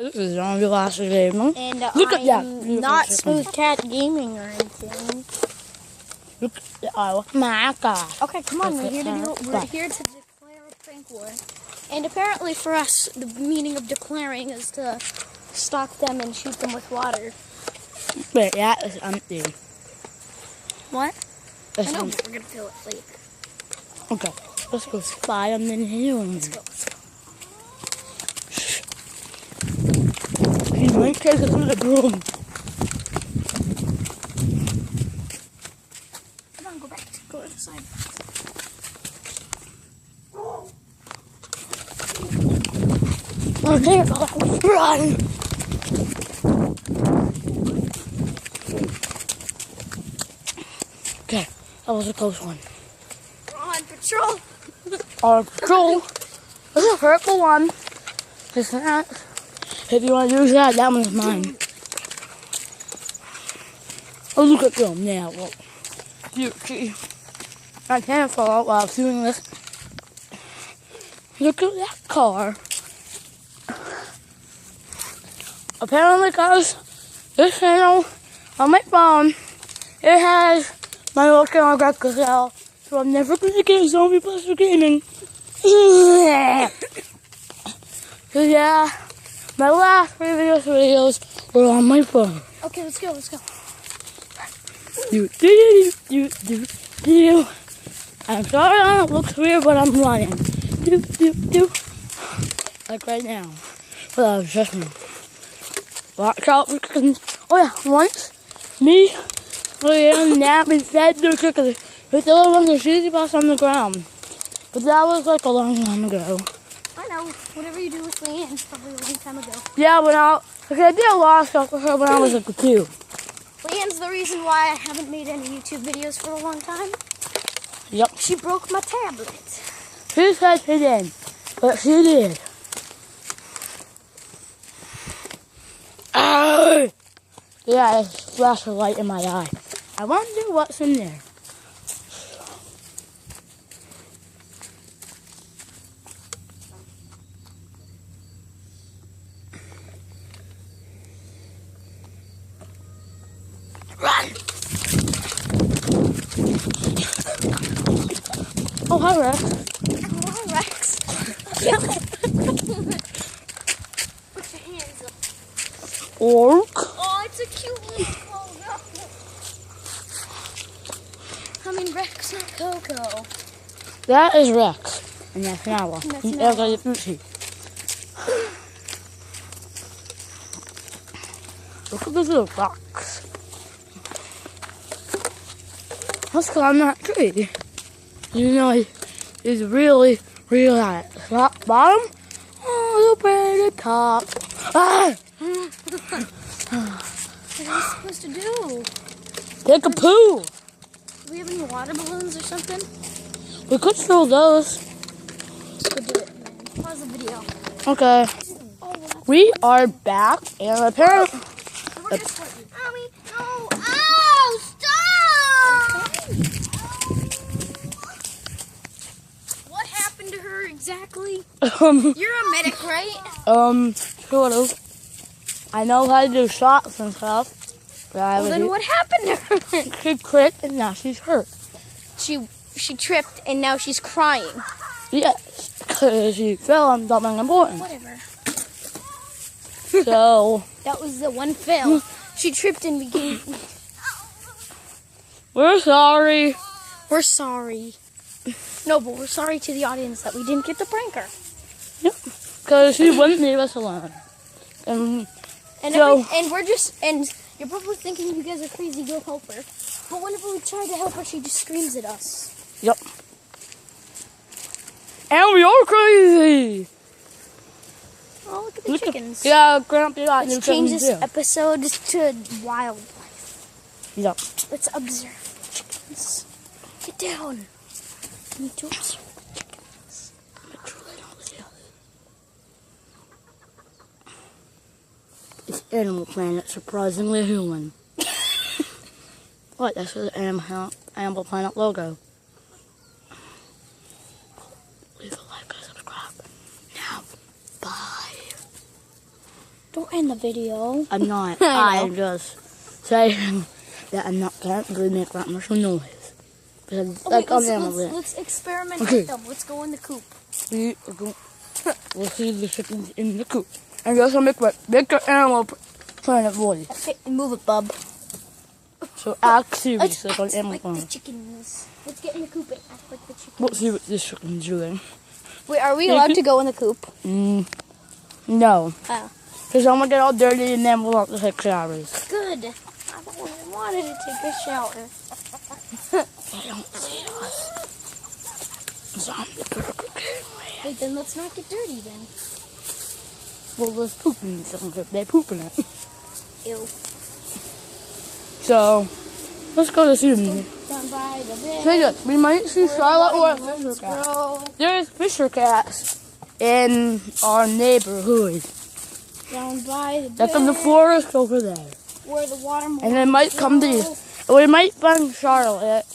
This is Zombie Last Gaming. And Look at that. not Smooth Cat Gaming or anything. Look at the, oh my gosh. Okay, come on. We're here to declare a prank war. And apparently for us, the meaning of declaring is to stalk them and shoot them with water. Wait, that is empty. What? That's I know, empty. but we're going to fill it later. Okay, let's go spy on the hills. Let's go. He might take us to the broom. Come on, go back. Go to the side. Oh, there, run! Okay, that was a close one. We're on patrol. Our patrol is a purple one. It's not. If you want to use that, that one's mine. Oh, look at them now. Well, see, I can't fall out while I'm doing this. Look at that car. Apparently, guys, this channel on my phone, it has my old channel, Greg Gazelle, so I'm never going to get Zombie Buster Gaming. So yeah, my last previous videos were on my phone. Okay, let's go. Do. I'm sorry it looks weird, but I'm running. Do. Like right now. But I was just me. Watch out for chickens. Oh yeah, once, me, and Nabby fed the chickens. We still have the cheesy bus on the ground. But that was like a long time ago. I know. Whatever you do with Leanne is probably a long time ago. Yeah, I did a lot of stuff with her when I was like a 2. Leanne's the reason why I haven't made any YouTube videos for a long time. Yep. She broke my tablet. She said she didn't, but she did. Oh! Yeah, it flashed a light in my eye. I wonder what's in there. Run! Oh, hi, Rex. Hello, Rex. Put your hands up. Orc. Oh, it's a cute little Coco. I mean, Rex, not Coco. That is Rex. And that's Nala. And that's And Nala. that's Lucy. Look at this little box. Let's climb that tree. You know, it's really high. Top, bottom, all the way to the top. Ah! What are we supposed to do? Take a poo. Do we have any water balloons or something? We could throw those. Let's go do it, man. Pause the video. Okay. Oh, well, We are back, and apparently, we're just waiting. Owie, no. Ow, stop! What happened to her exactly? You're a medic, right? sort of. I know how to do shots and stuff. But I Well, then what happened to her? She quit, and now she's hurt. She tripped and now she's crying. Yes, because she fell on something important. Whatever. So, That was the one fail. She tripped and became... we're sorry. We're sorry. No, but we're sorry to the audience that we didn't get to prank her. Yep, because she wouldn't leave us alone. And And so, and you're probably thinking you guys are crazy, go help her. But whenever we try to help her, she just screams at us. yep. And we are crazy. Oh, look at the chickens. Yeah, Grandpa got new Let's change chickens this too. episode to wildlife. Yep. Let's observe chickens. Get down. I need to observe chickens. Make sure they don't see us. It's Animal Planet, surprisingly human. What? That's the Animal Planet logo. Leave a like and subscribe. Now, bye. Don't end the video. I'm not. I know. I'm just saying that I'm not can't really make that much noise. Because like on the animal. Let's experiment Okay. with them. Let's go in the coop. We'll see the chickens in the coop. And just to make that bigger animal planet voice. Okay, move it, bub. So act serious Let's like on act Animal like Planet. the chickens. Let's get in the coop and act like the chickens. We'll see what this chicken's doing. Wait, are we allowed to go in the coop? No. Oh. Because I'm gonna get all dirty and then we'll have to take showers. Good. I've always wanted to take a shower. They don't see us. Zombie burger king. Wait, then let's not get dirty then. Well, there's poop in something. They poop in it. Ew. So, let's go to see them. Down by the bed. Hey, look, we might see Charlotte or a Fisher cat. Bro. There's Fisher cats in our neighborhood. Down by the bed. That's in the forest over there. Where the watermelon. And they might come to you. We might find Charlotte.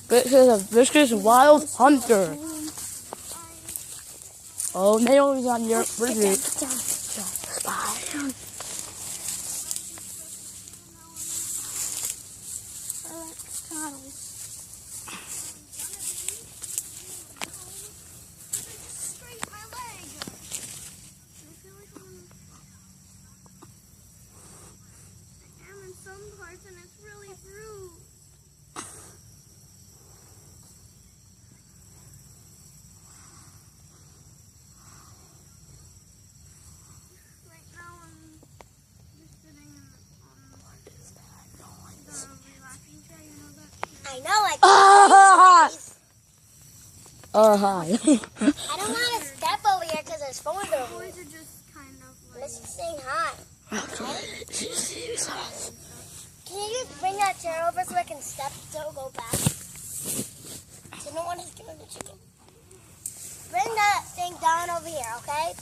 This is a wild hunter. Oh, Naomi's on your pretty. And it's really bruised. Right now I'm just sitting on the relaxing chair, you know that? I know, like Hi. I don't want to step over here because there's phones over here. Boys are just kind of like... Let's just saying hi. Can you just bring that chair over so I can step so go back? So no one is doing the chicken. Bring that thing down over here, okay?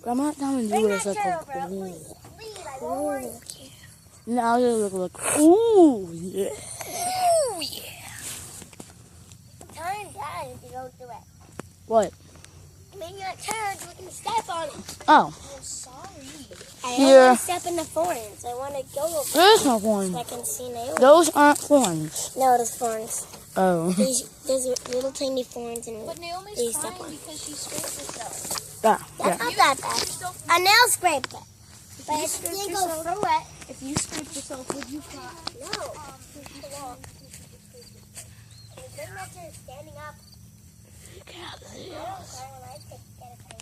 I'm not down and Bring do that this chair like over, a please. Please, I won't worry. Now you look. Ooh, yeah. Ooh, yeah. Turn that if you don't do it. What? I mean, you're turn so we can step on it. Oh, I'm sorry. I Here. don't want to step in the thorns. I want to go over there's no so one. I can see Naomi. Those aren't thorns. No, there's thorns. Oh. There's little tiny thorns in But Naomi's Please crying step on. because she scraped herself. Yeah. That's not that bad. A nail scraped it. But you it scraped didn't go yourself? through it. If you scraped yourself, would you cry? No. Bring that chair standing up.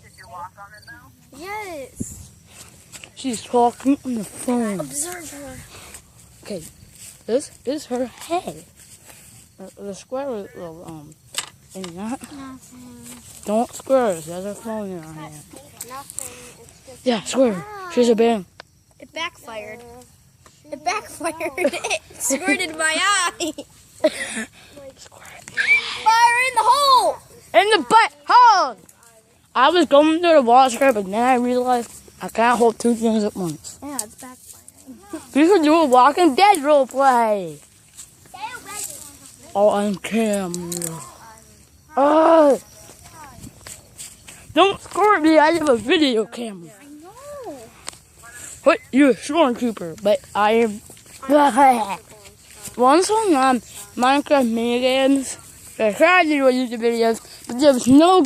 Did you walk on it now? Yes. She's talking on the phone. Observe her. Okay, this is her head. The square is and that. Don't square it. She has her phone in her hand. Nothing. It's just Yeah, square. She's a bear. It backfired. It backfired. It squirted my eye. Fire in the hole. In the butt hole! I was going to the water, but then I realized I can't hold two things at once. Yeah, it's backfiring. We should do a Walking Dead role play. stay away. Oh, on camera. Oh! Don't squirt me, I have a video camera. I know. What? You're a stormtrooper, but I am... Once on Minecraft minigames, I tried to do YouTube videos, but there was no